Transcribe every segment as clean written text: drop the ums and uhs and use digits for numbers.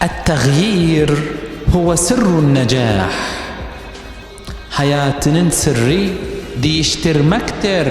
التغيير هو سر النجاح. Hayatının sırrı değiştirmektir.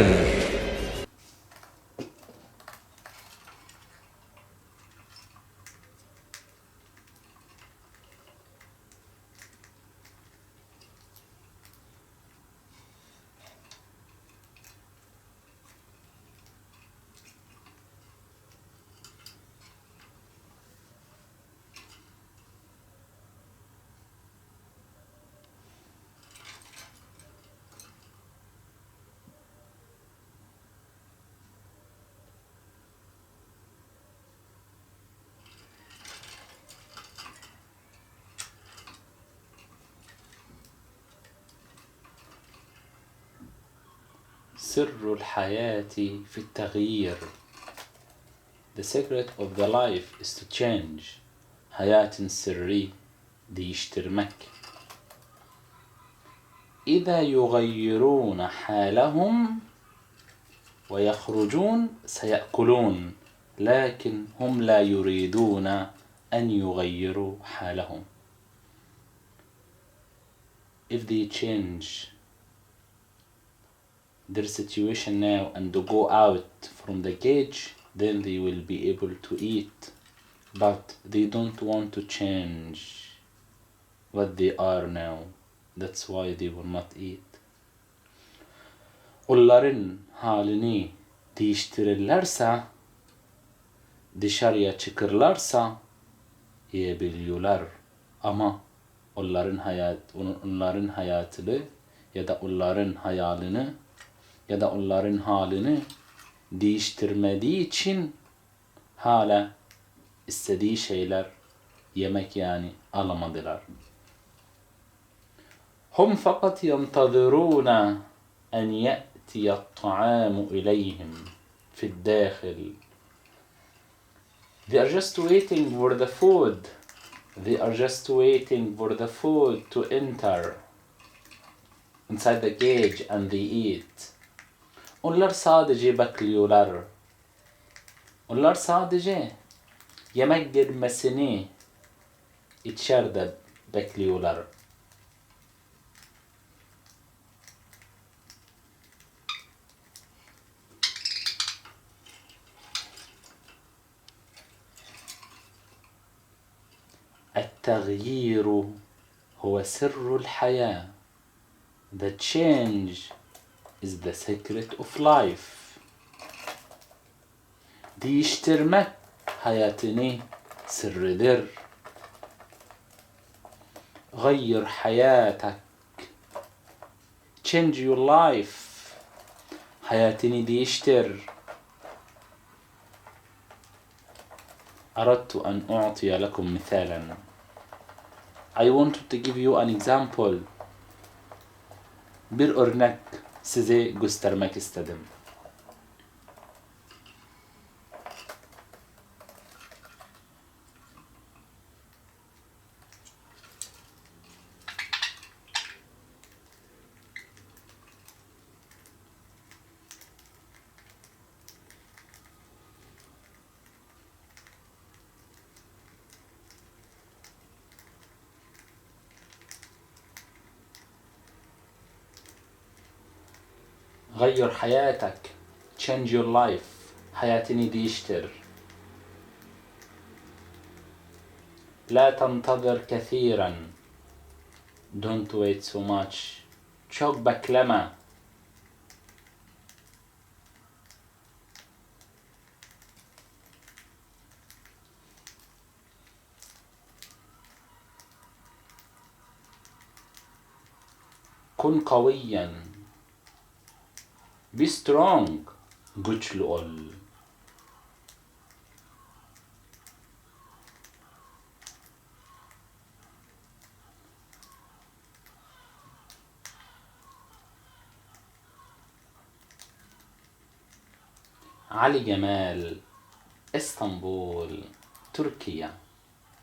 سر الحياة في التغيير. The secret of the life is to change. Hayatın sırrı değiştirmek. إذا يغيرون حالهم ويخرجون سيأكلون لكن هم لا يريدون أن يغيروا حالهم. If they change their situation now and to go out from the cage, then they will be able to eat, but they don't want to change what they are now. That's why they will not eat. Onların halini değiştirirlerse, dışarıya çıkırlarsa yiyebiliyorlar. Ama onların hayatını ya da onların hayalini ya da onların halini değiştirmediği için hala istediği şeyler yemek yani alamadılar. هم فقط ينتظرون أن يأتي الطعام إليهم في الداخل. They are just waiting for the food. They are just waiting for the food to enter inside the cage and they eat. Onlar sadece bekliyorlar. Onlar sadece yemek gelmesini içeride bekliyorlar. التغيير هو سر الحياة. The change is the secret of life. Değiştirmek hayatını sırrıdır. غير حياتك. Change your life. hayatını değiştir. أردت أن أعطي لكم مثالا. I wanted to give you an example. Bir örnek size göstermek istedim. غير حياتك. Change your life. hayatını değiştir. لا تنتظر كثيرا. Don't wait so much. çok bekleme. كن قويا. Be strong. güçlü ol. علي جمال، اسطنبول، تركيا.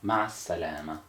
مع السلامة.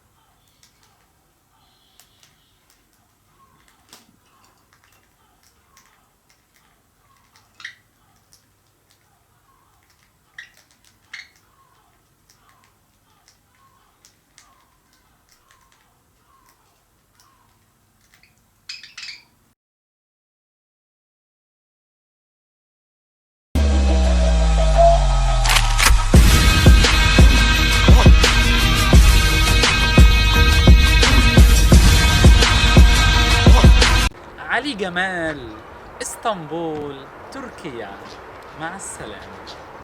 علي جمال، اسطنبول، تركيا. مع السلامة.